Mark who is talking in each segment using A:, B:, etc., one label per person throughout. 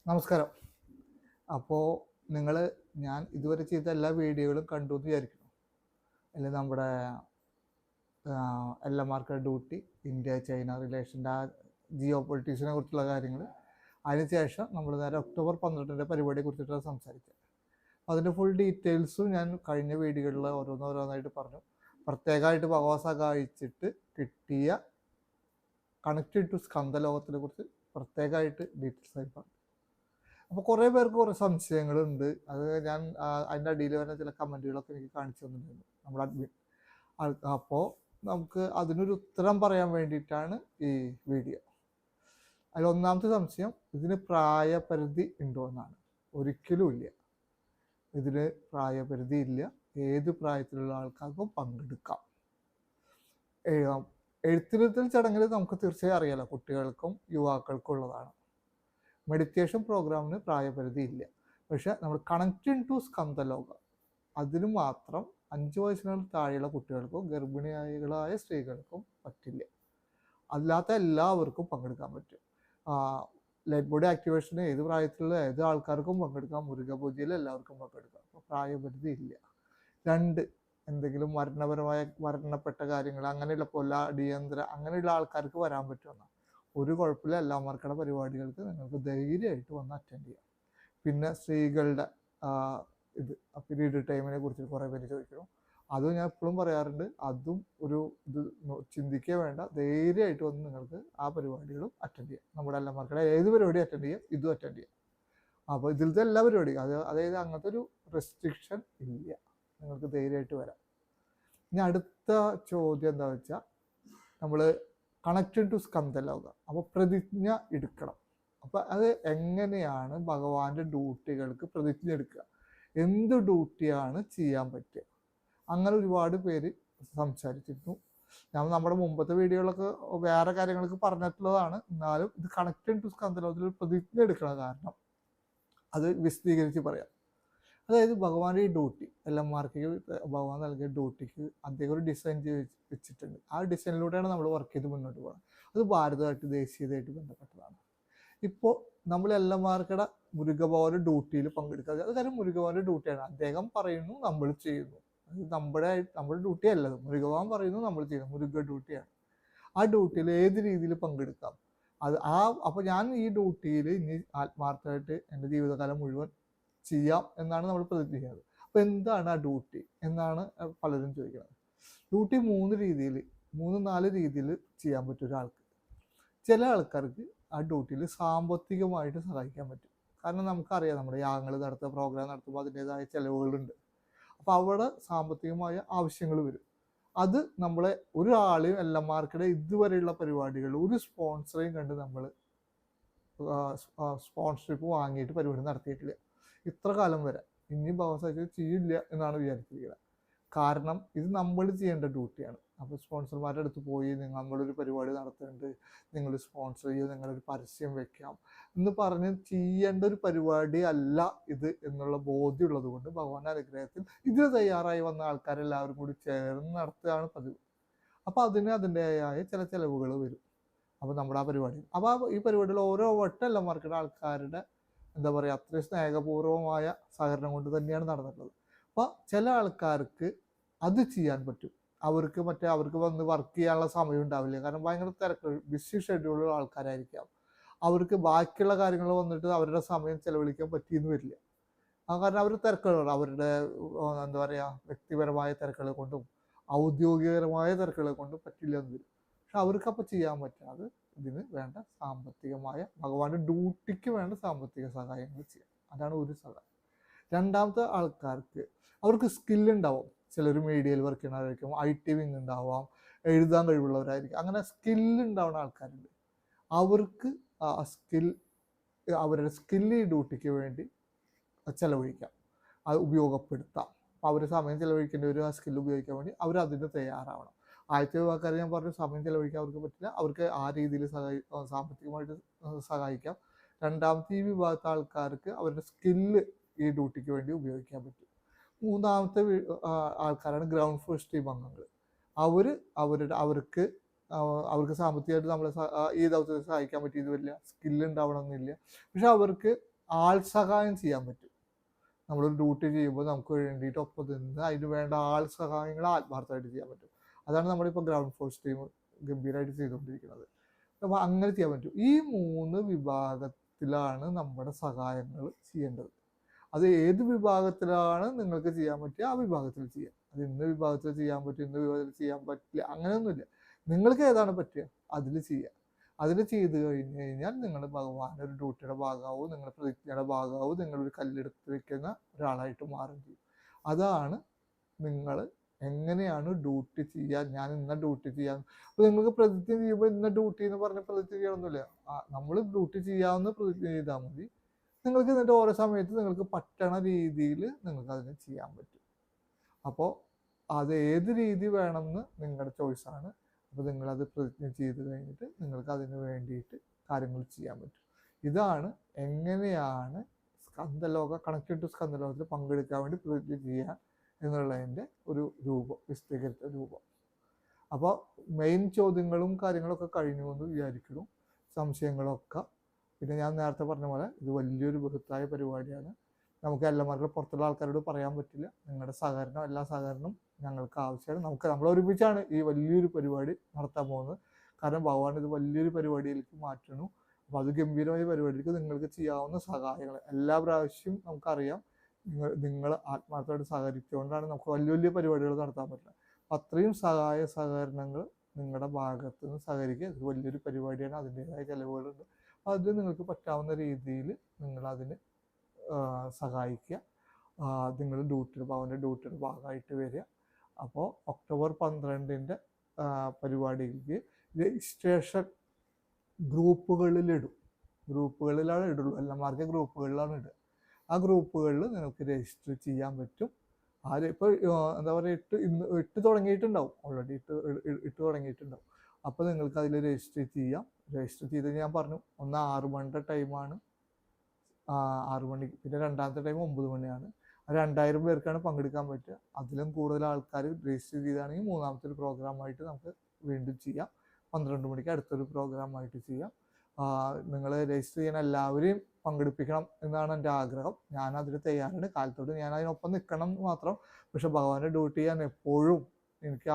A: നമസ്കാരം. അപ്പോൾ നിങ്ങൾ ഞാൻ ഇതുവരെ ചെയ്ത എല്ലാ വീഡിയോകളും കണ്ടു എന്ന് വിചാരിക്കുന്നു. അതിൽ നമ്മുടെ LMRK ഡ്യൂട്ടി, ഇന്ത്യ ചൈന റിലേഷൻ്റെ ആ ജിയോ പൊളിറ്റിക്സിനെ കുറിച്ചുള്ള കാര്യങ്ങൾ, അതിനുശേഷം നമ്മൾ നേരെ ഒക്ടോബർ 12 പരിപാടിയെ കുറിച്ചിട്ടാണ് സംസാരിച്ചത്. അതിൻ്റെ ഫുൾ ഡീറ്റെയിൽസും ഞാൻ കഴിഞ്ഞ വീഡിയോകളിൽ ഓരോന്നോരോന്നായിട്ട് പറഞ്ഞു. പ്രത്യേകമായിട്ട് ഭഗവാൻ സഹായിച്ചിട്ട് കിട്ടിയ കണക്റ്റഡ് ടു സ്കന്ധലോകത്തിനെ കുറിച്ച് പ്രത്യേകമായിട്ട് ഡീറ്റെയിൽസ് ആയി പറഞ്ഞു. അപ്പോൾ കുറേ പേർക്ക് കുറേ സംശയങ്ങളുണ്ട്. അത് ഞാൻ അതിൻ്റെ അടിയിൽ വരുന്ന ചില കമൻറ്റുകളൊക്കെ എനിക്ക് കാണിച്ചു തന്നിട്ടുണ്ട് നമ്മുടെ അഡ്മിൻ. അപ്പോൾ നമുക്ക് അതിനൊരു ഉത്തരം പറയാൻ വേണ്ടിയിട്ടാണ് ഈ വീഡിയോ. അതിൽ ഒന്നാമത്തെ സംശയം, ഇതിന് പ്രായപരിധി ഉണ്ടോ എന്നാണ്. ഒരിക്കലും ഇല്ല. ഇതിന് പ്രായപരിധി ഇല്ല. ഏത് പ്രായത്തിലുള്ള ആൾക്കാർക്കും പങ്കെടുക്കാം. എഴുത്തിരുത്തൽ ചടങ്ങിൽ നമുക്ക് തീർച്ചയായും അറിയാലോ, കുട്ടികൾക്കും യുവാക്കൾക്കും ഉള്ളതാണ്. മെഡിറ്റേഷൻ പ്രോഗ്രാമിന് പ്രായപരിധി ഇല്ല. പക്ഷെ നമ്മൾ കണക്റ്റിംഗ് ടു സ്കന്ധലോക അതിന് മാത്രം 5 വയസ്സിന് താഴെയുള്ള കുട്ടികൾക്കും ഗർഭിണികളായ സ്ത്രീകൾക്കും പറ്റില്ല. അല്ലാത്ത എല്ലാവർക്കും പങ്കെടുക്കാൻ പറ്റും. ലൈറ്റ് ബോഡി ആക്ടിവേഷന് ഏത് പ്രായത്തിലുള്ള ഏത് ആൾക്കാർക്കും പങ്കെടുക്കാം. മുരുക പൂജയിൽ എല്ലാവർക്കും പങ്കെടുക്കാം. അപ്പോൾ പ്രായപരിധി ഇല്ല. 2, എന്തെങ്കിലും മരണപ്പെട്ട കാര്യങ്ങൾ അങ്ങനെയുള്ള അടിയന്തര അങ്ങനെയുള്ള ആൾക്കാർക്ക് വരാൻ പറ്റുമെന്നാണ്. ഒരു കുഴപ്പമില്ല. LMRK പരിപാടികൾക്ക് നിങ്ങൾക്ക് ധൈര്യമായിട്ട് വന്ന് അറ്റൻഡ് ചെയ്യാം. പിന്നെ സ്ത്രീകളുടെ പീരീഡ് ടൈമിനെ കുറിച്ച് കുറേ പേര് ചോദിക്കുന്നു. അതും ഞാൻ എപ്പോഴും പറയാറുണ്ട്, അതും ഒരു ഇത് ചിന്തിക്കുക വേണ്ട. ധൈര്യമായിട്ട് വന്ന് നിങ്ങൾക്ക് ആ പരിപാടികളും അറ്റൻഡ് ചെയ്യാം. നമ്മുടെ LMRK ഏത് പരിപാടി അറ്റൻഡ് ചെയ്യാം, ഇതും അറ്റൻഡ് ചെയ്യാം. അപ്പോൾ ഇതിലത്തെ എല്ലാ പരിപാടിയും അതായത് അങ്ങനത്തെ ഒരു റെസ്ട്രിക്ഷൻ ഇല്ല. നിങ്ങൾക്ക് ധൈര്യമായിട്ട് വരാം. ഇനി അടുത്ത ചോദ്യം എന്താ വെച്ചാൽ, നമ്മൾ കണക്റ്റഡ് ടു സ്കന്ധലോക. അപ്പോൾ പ്രതിജ്ഞ എടുക്കണം. അപ്പോൾ അത് എങ്ങനെയാണ് ഭഗവാന്റെ ഡ്യൂട്ടികൾക്ക് പ്രതിജ്ഞ എടുക്കുക, എന്ത് ഡ്യൂട്ടിയാണ് ചെയ്യാൻ പറ്റുക, അങ്ങനെ ഒരുപാട് പേര് സംസാരിച്ചിരുന്നു. ഞാൻ നമ്മുടെ മുമ്പത്തെ വീഡിയോകളൊക്കെ വേറെ കാര്യങ്ങൾക്ക് പറഞ്ഞിട്ടുള്ളതാണ്. എന്നാലും ഇത് കണക്റ്റഡ് ടു സ്കന്ധലോകത്തിൽ പ്രതിജ്ഞ എടുക്കണ കാരണം അത് വിശദീകരിച്ച് പറയാം. അതായത് ഭഗവാന്റെ ഈ ഡ്യൂട്ടി, LMRK ഭഗവാൻ നൽകിയ ഡ്യൂട്ടിക്ക് അദ്ദേഹം ഒരു ഡിസൈൻ വെച്ചിട്ടുണ്ട്. ആ ഡിസൈനിലൂടെയാണ് നമ്മൾ വർക്ക് ചെയ്ത് മുന്നോട്ട് പോകുന്നത്. അത് ഭാരതമായിട്ട് ദേശീയതയായിട്ട് ബന്ധപ്പെട്ടതാണ്. ഇപ്പോൾ നമ്മൾ LMRK മുരുകഭവന്റെ ഡ്യൂട്ടിയിൽ പങ്കെടുക്കുക. അത് കാര്യം മുരുകഭവന്റെ ഡ്യൂട്ടിയാണ്. അദ്ദേഹം പറയുന്നു, നമ്മൾ ചെയ്യുന്നു. അത് നമ്മുടെ ഡ്യൂട്ടി അല്ലത്. മുരുകഭവൻ പറയുന്നു, നമ്മൾ ചെയ്യുന്നു. മുരുക ഡ്യൂട്ടിയാണ്. ആ ഡ്യൂട്ടിയിൽ ഏത് രീതിയിൽ പങ്കെടുക്കാം. അപ്പോൾ ഞാൻ ഈ ഡ്യൂട്ടിയിൽ ഇനി ആത്മാർത്ഥമായിട്ട് എൻ്റെ ജീവിതകാലം മുഴുവൻ ചെയ്യാം എന്നാണ് നമ്മൾ പ്രതിജ്ഞ ചെയ്യുന്നത്. അപ്പോൾ എന്താണ് ആ ഡ്യൂട്ടി എന്നാണ് പലരും ചോദിക്കുന്നത്. ഡ്യൂട്ടി 3-4 രീതിയിൽ ചെയ്യാൻ പറ്റും ഒരാൾക്ക്. ചില ആൾക്കാർക്ക് ആ ഡ്യൂട്ടിയിൽ സാമ്പത്തികമായിട്ട് സഹായിക്കാൻ പറ്റും. കാരണം നമുക്കറിയാം, നമ്മുടെ യാഗങ്ങൾ നടത്തുക, പ്രോഗ്രാം നടത്തുമ്പോൾ അതിൻ്റെതായ ചിലവുകളുണ്ട്. അപ്പോൾ അവിടെ സാമ്പത്തികമായ ആവശ്യങ്ങൾ വരും. അത് നമ്മളെ ഒരാളെയും LMRK ഇതുവരെയുള്ള പരിപാടികൾ ഒരു സ്പോൺസറേയും കണ്ട് നമ്മൾ സ്പോൺസർഷിപ്പ് വാങ്ങിയിട്ട് പരിപാടി നടത്തിയിട്ടില്ല ഇത്ര കാലം വരെ. ഇനിയും ഭഗവത് ചെയ്യില്ല എന്നാണ് വിചാരിച്ചിരിക്കുന്നത്. കാരണം ഇത് നമ്മൾ ചെയ്യേണ്ട ഡ്യൂട്ടിയാണ്. അപ്പോൾ സ്പോൺസർമാരുടെ അടുത്ത് പോയി നമ്മളൊരു പരിപാടി നടത്തുന്നുണ്ട്, നിങ്ങൾ സ്പോൺസർ ചെയ്യുക, നിങ്ങളൊരു പരസ്യം വെക്കാം എന്ന് പറഞ്ഞ് ചെയ്യേണ്ട ഒരു പരിപാടി അല്ല ഇത് എന്നുള്ള ബോധ്യമുള്ളത് കൊണ്ട് ഭഗവാന്റെ അനുഗ്രഹത്തിൽ ഇതിന് തയ്യാറായി വന്ന ആൾക്കാരെല്ലാവരും കൂടി ചേർന്ന് നടത്തുകയാണ് പതിവ്. അപ്പോൾ അതിൻ്റെതായ ചില ചിലവുകൾ വരും. അപ്പോൾ നമ്മുടെ ആ പരിപാടി, അപ്പോൾ ഈ പരിപാടിയിൽ ഓരോ വട്ടം LMRK ആൾക്കാരുടെ എന്താ പറയുക, അത്രയും സ്നേഹപൂർവമായ സഹകരണം കൊണ്ട് തന്നെയാണ് നടന്നിട്ടുള്ളത്. അപ്പോൾ ചില ആൾക്കാർക്ക് അത് ചെയ്യാൻ പറ്റും. അവർക്ക് വന്ന് വർക്ക് ചെയ്യാനുള്ള സമയം ഉണ്ടാവില്ല. കാരണം ഭയങ്കര തിരക്ക്, ബിസി ഷെഡ്യൂളുള്ള ആൾക്കാരായിരിക്കാം. അവർക്ക് ബാക്കിയുള്ള കാര്യങ്ങൾ വന്നിട്ട് അവരുടെ സമയം ചെലവഴിക്കാൻ പറ്റിയെന്ന് വരില്ല. കാരണം അവർ തിരക്കുകളാണ്. അവരുടെ എന്താ പറയുക, വ്യക്തിപരമായ തിരക്കുകളെ കൊണ്ടും ഔദ്യോഗികപരമായ തിരക്കുകളെ കൊണ്ടും പറ്റില്ല എന്ന് വരും. പക്ഷെ അവർക്കപ്പോൾ ചെയ്യാൻ പറ്റാതെ ഇതിന് വേണ്ട സാമ്പത്തികമായ, ഭഗവാന്റെ ഡ്യൂട്ടിക്ക് വേണ്ട സാമ്പത്തിക സഹായങ്ങൾ ചെയ്യാം. അതാണ് ഒരു സഹായം. രണ്ടാമത്തെ ആൾക്കാർക്ക് അവർക്ക് സ്കില്ലുണ്ടാവും. ചിലർ മീഡിയയിൽ വർക്ക് ചെയ്യുന്നവരായിരിക്കും, IT വിങ് ഉണ്ടാവാം, എഴുതാൻ കഴിവുള്ളവരായിരിക്കും. അങ്ങനെ സ്കില്ലുണ്ടാവുന്ന ആൾക്കാരുണ്ട്. അവർക്ക് അവരുടെ സ്കില്ല് ഈ ഡ്യൂട്ടിക്ക് വേണ്ടി ചെലവഴിക്കാം, അത് ഉപയോഗപ്പെടുത്താം. അപ്പോൾ അവർ സമയം ചെലവഴിക്കേണ്ടി വരും. ആ സ്കില്ല് ഉപയോഗിക്കാൻ വേണ്ടി അവർ അതിന് തയ്യാറാവണം. ആദ്യത്തെ ആൾക്കാർ ഞാൻ പറഞ്ഞു, സമയം ചെലവഴിക്കാൻ അവർക്ക് പറ്റില്ല, അവർക്ക് ആ രീതിയിൽ സാമ്പത്തികമായിട്ട് സഹായിക്കാം. രണ്ടാമത്തെ ഈ വിഭാഗത്തെ ആൾക്കാർക്ക് അവരുടെ സ്കില്ല് ഈ ഡ്യൂട്ടിക്ക് വേണ്ടി ഉപയോഗിക്കാൻ പറ്റും. മൂന്നാമത്തെ ആൾക്കാരാണ് ഗ്രൗണ്ട് ഫസ്റ്റ് ടീം അംഗങ്ങൾ. അവർക്ക് സാമ്പത്തികമായിട്ട് നമ്മളെ ഈ ദൗത്യത്തിൽ സഹായിക്കാൻ പറ്റിയെന്ന് വരില്ല, സ്കില്ല് ഉണ്ടാവണമെന്നില്ല. പക്ഷെ അവർക്ക് ആൾ സഹായം ചെയ്യാൻ പറ്റും. നമ്മളൊരു ഡ്യൂട്ടി ചെയ്യുമ്പോൾ നമുക്ക് വേണ്ടിയിട്ട് ഒപ്പം നിന്ന് അതിന് വേണ്ട ആൾ സഹായങ്ങൾ ആത്മാർത്ഥമായിട്ട് ചെയ്യാൻ പറ്റും. അതാണ് നമ്മളിപ്പോൾ ഗ്രൗണ്ട് ഫോഴ്സ് ടീം ഗംഭീരമായിട്ട് ചെയ്തുകൊണ്ടിരിക്കുന്നത്. അപ്പോൾ അങ്ങനെ ചെയ്യാൻ പറ്റും. ഈ 3 വിഭാഗത്തിലാണ് നമ്മുടെ സഹായങ്ങൾ ചെയ്യേണ്ടത്. അത് ഏത് വിഭാഗത്തിലാണ് നിങ്ങൾക്ക് ചെയ്യാൻ പറ്റുക ആ വിഭാഗത്തിൽ ചെയ്യാം. അത് ഇന്ന വിഭാഗത്തിൽ ചെയ്യാൻ പറ്റും, ഇന്ന വിഭാഗത്തിൽ ചെയ്യാൻ പറ്റില്ല, അങ്ങനെയൊന്നുമില്ല. നിങ്ങൾക്ക് ഏതാണ് പറ്റുക അതിൽ ചെയ്യുക. അതിൽ ചെയ്ത് കഴിഞ്ഞ് കഴിഞ്ഞാൽ നിങ്ങൾ ഭഗവാന്റെ ഒരു ഡ്യൂട്ടിയുടെ ഭാഗമാവും, നിങ്ങളുടെ പ്രതിജ്ഞയുടെ ഭാഗമാവും, നിങ്ങളൊരു കല്ലെടുത്ത് വെക്കുന്ന ഒരാളായിട്ട് മാറും ചെയ്യും. അതാണ് നിങ്ങൾ എങ്ങനെയാണ് ഡ്യൂട്ടി ചെയ്യാൻ, ഞാൻ ഇന്ന ഡ്യൂട്ടി ചെയ്യാൻ. അപ്പോൾ നിങ്ങൾക്ക് പ്രതിജ്ഞ ചെയ്യുമ്പോൾ ഇന്ന ഡ്യൂട്ടി എന്ന് പറഞ്ഞ് പ്രതിജ്ഞ ചെയ്യണമെന്നില്ല. നമ്മൾ ഡ്യൂട്ടി ചെയ്യാവുന്ന പ്രതിജ്ഞ ചെയ്താൽ മതി. നിങ്ങൾക്ക് എന്നിട്ട് ഓരോ സമയത്ത് നിങ്ങൾക്ക് പറ്റണ രീതിയിൽ നിങ്ങൾക്ക് അതിനെ ചെയ്യാൻ പറ്റും. അപ്പോൾ അത് ഏത് രീതി വേണമെന്ന് നിങ്ങളുടെ ചോയ്സാണ്. അപ്പോൾ നിങ്ങളത് പ്രതിജ്ഞ ചെയ്ത് കഴിഞ്ഞിട്ട് നിങ്ങൾക്ക് അതിന് വേണ്ടിയിട്ട് കാര്യങ്ങൾ ചെയ്യാൻ പറ്റും. ഇതാണ് എങ്ങനെയാണ് സ്കന്ദലോക കണക്റ്റഡ് ടു സ്കന്ദലോകത്തിൽ പങ്കെടുക്കാൻ വേണ്ടി പ്രതിജ്ഞ ചെയ്യുക എന്നുള്ളതിൻ്റെ ഒരു രൂപം, വിശദീകരിച്ച രൂപം. അപ്പോൾ മെയിൻ ചോദ്യങ്ങളും കാര്യങ്ങളൊക്കെ കഴിഞ്ഞു എന്ന് വിചാരിക്കുന്നു. സംശയങ്ങളൊക്കെ. പിന്നെ ഞാൻ നേരത്തെ പറഞ്ഞ പോലെ ഇത് വലിയൊരു ബൃഹത്തായ പരിപാടിയാണ്. നമുക്ക് എല്ലാവർക്കും പുറത്തുള്ള ആൾക്കാരോട് പറയാൻ പറ്റില്ല. നിങ്ങളുടെ സഹകരണം, എല്ലാ സഹകരണവും ഞങ്ങൾക്ക് ആവശ്യമാണ്. നമ്മൾ ഒരുമിച്ചാണ് ഈ വലിയൊരു പരിപാടി നടത്താൻ പോകുന്നത്. കാരണം ഭഗവാൻ ഇത് വലിയൊരു പരിപാടിയിലേക്ക് മാറ്റുന്നു. അപ്പോൾ അത് ഗംഭീരമായ പരിപാടിക്ക് നിങ്ങൾക്ക് ചെയ്യാവുന്ന സഹായങ്ങൾ എല്ലാ പ്രാവശ്യവും നമുക്കറിയാം. നിങ്ങൾ ആത്മാർത്ഥമായിട്ട് സഹകരിച്ചുകൊണ്ടാണ് നമുക്ക് വലിയ വലിയ പരിപാടികൾ നടത്താൻ പറ്റില്ല. അത്രയും സഹകരണങ്ങൾ നിങ്ങളുടെ ഭാഗത്ത് നിന്ന് സഹകരിക്കുക. ഇത് വലിയൊരു പരിപാടിയാണ്, അതിൻ്റെതായ ചിലവുകളുണ്ട്. അത് നിങ്ങൾക്ക് പറ്റാവുന്ന രീതിയിൽ നിങ്ങളതിന് സഹായിക്കുക. നിങ്ങൾ ഭവൻ്റെ ഡ്യൂട്ടിയുടെ ഭാഗമായിട്ട് വരിക. അപ്പോൾ ഒക്ടോബർ 12 പരിപാടിക്ക് രജിസ്ട്രേഷൻ ഗ്രൂപ്പുകളിലാണ് ഇടുള്ളൂ. എല്ലാമാർക്കും ഗ്രൂപ്പുകളിലാണ് ഇടുക. ആ ഗ്രൂപ്പുകളിൽ നിങ്ങൾക്ക് രജിസ്റ്റർ ചെയ്യാൻ പറ്റും. ഇപ്പോൾ എന്താ പറയുക, ഇട്ട് തുടങ്ങിയിട്ടുണ്ടാവും, ഓൾറെഡി ഇട്ട് തുടങ്ങിയിട്ടുണ്ടാവും. അപ്പോൾ നിങ്ങൾക്ക് അതിൽ രജിസ്റ്റർ ചെയ്യാം. രജിസ്റ്റർ ചെയ്ത് ഞാൻ പറഞ്ഞു, ഒന്ന് 6 മണിയുടെ ടൈമാണ്, 6 മണിക്ക്. പിന്നെ രണ്ടാമത്തെ ടൈം 9 മണിയാണ്. 2000 പേർക്കാണ് പങ്കെടുക്കാൻ പറ്റുക. അതിലും കൂടുതൽ ആൾക്കാർ രജിസ്റ്റർ ചെയ്താണെങ്കിൽ മൂന്നാമത്തെ ഒരു പ്രോഗ്രാമായിട്ട് നമുക്ക് വീണ്ടും ചെയ്യാം. 12 മണിക്ക് അടുത്തൊരു പ്രോഗ്രാമായിട്ട് ചെയ്യാം. നിങ്ങൾ രജിസ്റ്റർ ചെയ്യാൻ എല്ലാവരെയും പങ്കെടുപ്പിക്കണം എന്നാണ് എൻ്റെ ആഗ്രഹം. ഞാനതിൽ തയ്യാറാണ്. കാലത്തോട് ഞാൻ അതിനൊപ്പം നിൽക്കണം മാത്രം. പക്ഷെ ഭഗവാന്റെ ഡ്യൂട്ടി ഞാൻ എപ്പോഴും എനിക്ക്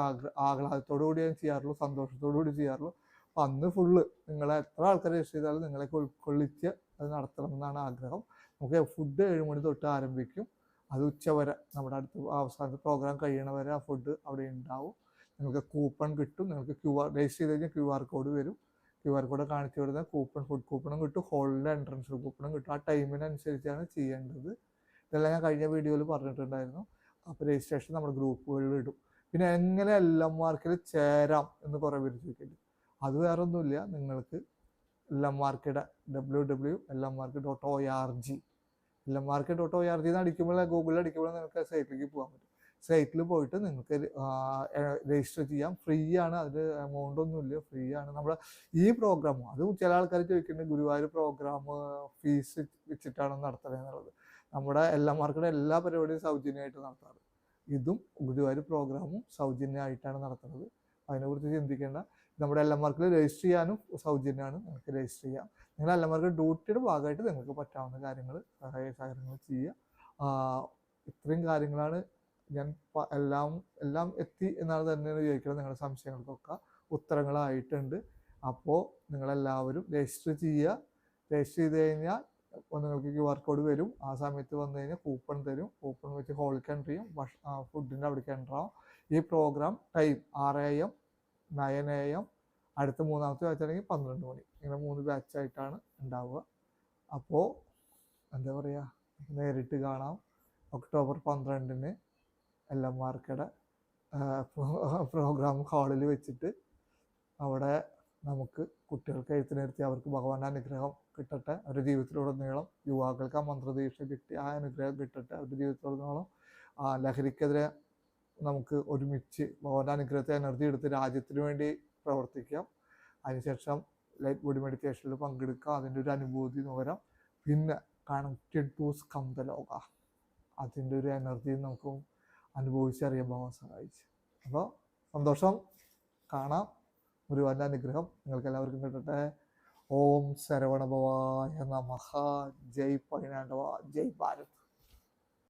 A: ആഹ്ലാദത്തോടു കൂടി ഞാൻ ചെയ്യാറുള്ളൂ, സന്തോഷത്തോടു കൂടി ചെയ്യാറുള്ളൂ. അപ്പം അന്ന് ഫുള്ള് നിങ്ങളെ എത്ര ആൾക്കാർ രജിസ്റ്റർ ചെയ്താലും നിങ്ങളെയൊക്കെ ഉൾക്കൊള്ളിച്ച് അത് നടത്തണം എന്നാണ് ആഗ്രഹം. നമുക്ക് ഫുഡ് 7 മണി തൊട്ട് ആരംഭിക്കും. അത് ഉച്ചവരെ, നമ്മുടെ അടുത്ത അവസാനത്തെ പ്രോഗ്രാം കഴിയണവരെ ആ ഫുഡ് അവിടെ ഉണ്ടാവും. നിങ്ങൾക്ക് കൂപ്പൺ കിട്ടും. നിങ്ങൾക്ക് രജിസ്റ്റർ ചെയ്ത് കഴിഞ്ഞാൽ QR കോഡ് വരും. QR കോഡ് കാണിച്ചു കൊടുത്താൽ ഫുഡ് കൂപ്പണും കിട്ടും, ഹോളിൻ്റെ എൻട്രൻസ് കൂപ്പണും കിട്ടും. ആ ടൈമിനനുസരിച്ചാണ് ചെയ്യേണ്ടത്. ഇതെല്ലാം ഞാൻ കഴിഞ്ഞ വീഡിയോയിൽ പറഞ്ഞിട്ടുണ്ടായിരുന്നു. അപ്പോൾ രജിസ്ട്രേഷൻ നമ്മുടെ ഗ്രൂപ്പുകളിൽ ഇടും. പിന്നെ എങ്ങനെ LMRKൽ ചേരാം എന്ന് കുറേ പേര് ചോദിക്കുന്നുണ്ട്. അത് വേറെ ഒന്നുമില്ല, നിങ്ങൾക്ക് LMRKയുടെ www.lmrk.org LMRK.org എന്ന് അടിക്കുമ്പോൾ, ഗൂഗിളിൽ അടിക്കുമ്പോൾ നിങ്ങൾക്ക് സൈറ്റിലേക്ക് പോകാൻ പറ്റും. സൈറ്റിൽ പോയിട്ട് നിങ്ങൾക്ക് രജിസ്റ്റർ ചെയ്യാം. ഫ്രീ ആണ്, അതിൽ എമൗണ്ട് ഒന്നുമില്ല, ഫ്രീ ആണ്. നമ്മുടെ ഈ പ്രോഗ്രാമും, അത് ചില ആൾക്കാർ ചോദിക്കുന്നുണ്ട്, ഗുരുവായൂർ പ്രോഗ്രാം ഫീസ് വെച്ചിട്ടാണ് നടത്തുന്നത്. നമ്മുടെ LMRKയുടെ എല്ലാ പരിപാടിയും സൗജന്യമായിട്ട് നടത്താറ്. ഇതും ഗുരുവായൂർ പ്രോഗ്രാമും സൗജന്യമായിട്ടാണ് നടത്തുന്നത്. അതിനെക്കുറിച്ച് ചിന്തിക്കേണ്ട. നമ്മുടെ LMRKൽ രജിസ്റ്റർ ചെയ്യാനും സൗജന്യമാണ്, നിങ്ങൾക്ക് രജിസ്റ്റർ ചെയ്യാം. നിങ്ങൾ LMRK ഡ്യൂട്ടിയുടെ ഭാഗമായിട്ട് നിങ്ങൾക്ക് പറ്റാവുന്ന കാര്യങ്ങൾ സഹായങ്ങൾ ചെയ്യുക. ഇത്രയും കാര്യങ്ങളാണ് ഞാൻ എല്ലാം എത്തി എന്നാണ് തന്നെയാണ് ചോദിക്കുന്നത്. നിങ്ങളുടെ സംശയങ്ങൾക്കൊക്കെ ഉത്തരങ്ങളായിട്ടുണ്ട്. അപ്പോൾ നിങ്ങളെല്ലാവരും രജിസ്റ്റർ ചെയ്യുക. രജിസ്റ്റർ ചെയ്ത് കഴിഞ്ഞാൽ നിങ്ങൾക്ക് QR കോഡ് വരും. ആ സമയത്ത് വന്നു കഴിഞ്ഞാൽ കൂപ്പൺ തരും. കൂപ്പൺ വെച്ച് ഹോളിലേക്ക് എൻ്റർ ചെയ്യും, ഫുഡിൻ്റെ അവിടേക്ക് എൻ്റർ ആവും. ഈ പ്രോഗ്രാം ടൈം 6 AM, 9 AM, അടുത്ത മൂന്നാമത്തെ ബാച്ചാണെങ്കിൽ 12 മണി. ഇങ്ങനെ 3 ബാച്ചായിട്ടാണ് ഉണ്ടാവുക. അപ്പോൾ എന്താ പറയുക, നേരിട്ട് കാണാം. ഒക്ടോബർ 12 LMRKയുടെ പ്രോഗ്രാം ഹാളിൽ വെച്ചിട്ട് അവിടെ നമുക്ക് കുട്ടികൾക്ക് എഴുത്തിനിരുത്തി അവർക്ക് ഭഗവാന്റെ അനുഗ്രഹം കിട്ടട്ടെ. അവരുടെ ജീവിതത്തിലുടനീളം യുവാക്കൾക്ക് ആ മന്ത്രദീക്ഷ കിട്ടി ആ അനുഗ്രഹം കിട്ടട്ടെ. അവരുടെ ജീവിതത്തിലുടനീളം ലഹരിക്കെതിരെ നമുക്ക് ഒരുമിച്ച് ഭഗവാന്റെ അനുഗ്രഹത്തെ എനർജി എടുത്ത് രാജ്യത്തിന് വേണ്ടി പ്രവർത്തിക്കാം. അതിനുശേഷം ലൈറ്റ് ബോഡി മെഡിറ്റേഷനിൽ പങ്കെടുക്കാം, അതിൻ്റെ ഒരു അനുഭൂതി നുകരാം. പിന്നെ കണക്റ്റഡ് ടു സ്കന്ദലോക, അതിൻ്റെ ഒരു എനർജി നമുക്ക് അനുഭവിച്ചറിയാൻ ഭഗവാൻ സഹായിച്ചു. അപ്പോൾ സന്തോഷം, കാണാം. ഗുരുവാന്റെ അനുഗ്രഹം നിങ്ങൾക്ക് എല്ലാവർക്കും കിട്ടട്ടെ. ഓം ശരവണഭവായ നമഃ. ജയ് പൈനാണ്ടവ, ജയ് ഭാരത്.